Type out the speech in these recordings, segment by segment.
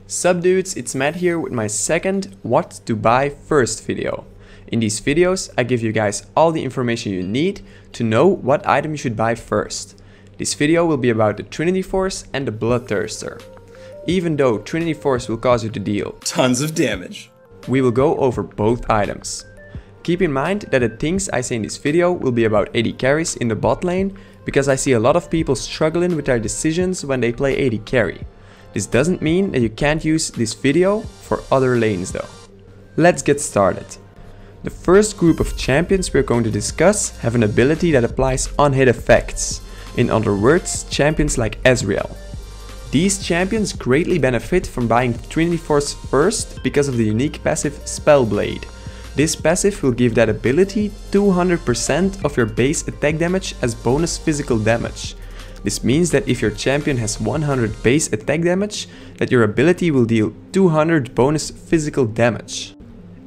Sup dudes, it's Matt here with my second what to buy first video. In these videos I give you guys all the information you need to know what item you should buy first. This video will be about the Trinity Force and the Bloodthirster. Even though Trinity Force will cause you to deal tons of damage, we will go over both items. Keep in mind that the things I say in this video will be about AD carries in the bot lane, because I see a lot of people struggling with their decisions when they play AD carry. This doesn't mean that you can't use this video for other lanes though. Let's get started. The first group of champions we're going to discuss have an ability that applies on-hit effects. In other words, champions like Ezreal. These champions greatly benefit from buying Trinity Force first because of the unique passive Spellblade. This passive will give that ability 200% of your base attack damage as bonus physical damage. This means that if your champion has 100 base attack damage, that your ability will deal 200 bonus physical damage.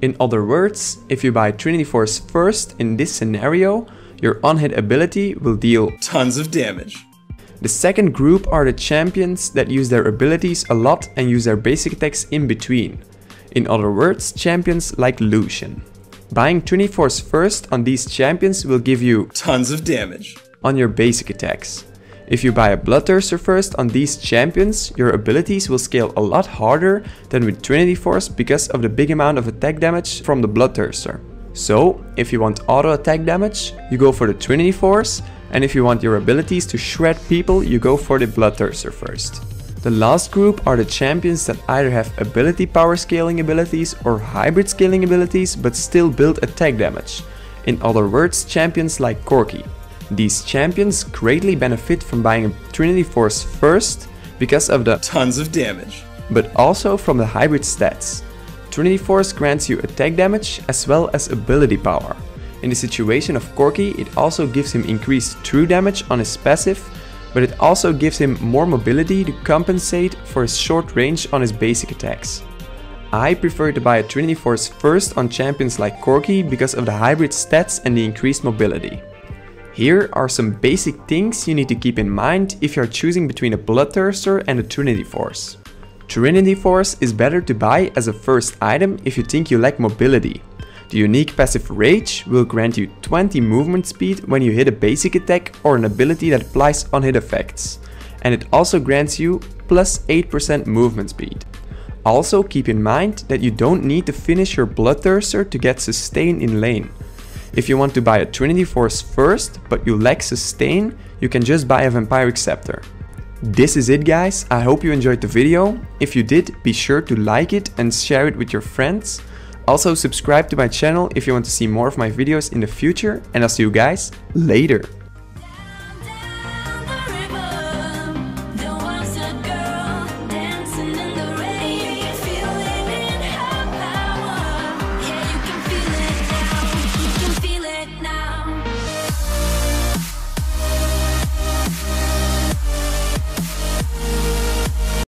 In other words, if you buy Trinity Force first in this scenario, your on-hit ability will deal tons of damage. The second group are the champions that use their abilities a lot and use their basic attacks in between. In other words, champions like Lucian. Buying Trinity Force first on these champions will give you tons of damage on your basic attacks. If you buy a Bloodthirster first on these champions, your abilities will scale a lot harder than with Trinity Force because of the big amount of attack damage from the Bloodthirster. So, if you want auto attack damage, you go for the Trinity Force, and if you want your abilities to shred people, you go for the Bloodthirster first. The last group are the champions that either have ability power scaling abilities or hybrid scaling abilities but still build attack damage. In other words, champions like Corki. These champions greatly benefit from buying a Trinity Force first because of the tons of damage, but also from the hybrid stats. Trinity Force grants you attack damage as well as ability power. In the situation of Corki, it also gives him increased true damage on his passive, but it also gives him more mobility to compensate for his short range on his basic attacks. I prefer to buy a Trinity Force first on champions like Corki because of the hybrid stats and the increased mobility. Here are some basic things you need to keep in mind if you are choosing between a Bloodthirster and a Trinity Force. Trinity Force is better to buy as a first item if you think you lack mobility. The unique passive Rage will grant you 20 movement speed when you hit a basic attack or an ability that applies on-hit effects. And it also grants you plus 8% movement speed. Also keep in mind that you don't need to finish your Bloodthirster to get sustain in lane. If you want to buy a Trinity Force first, but you lack sustain, you can just buy a Vampiric Scepter. This is it guys, I hope you enjoyed the video. If you did, be sure to like it and share it with your friends. Also subscribe to my channel if you want to see more of my videos in the future, and I'll see you guys later.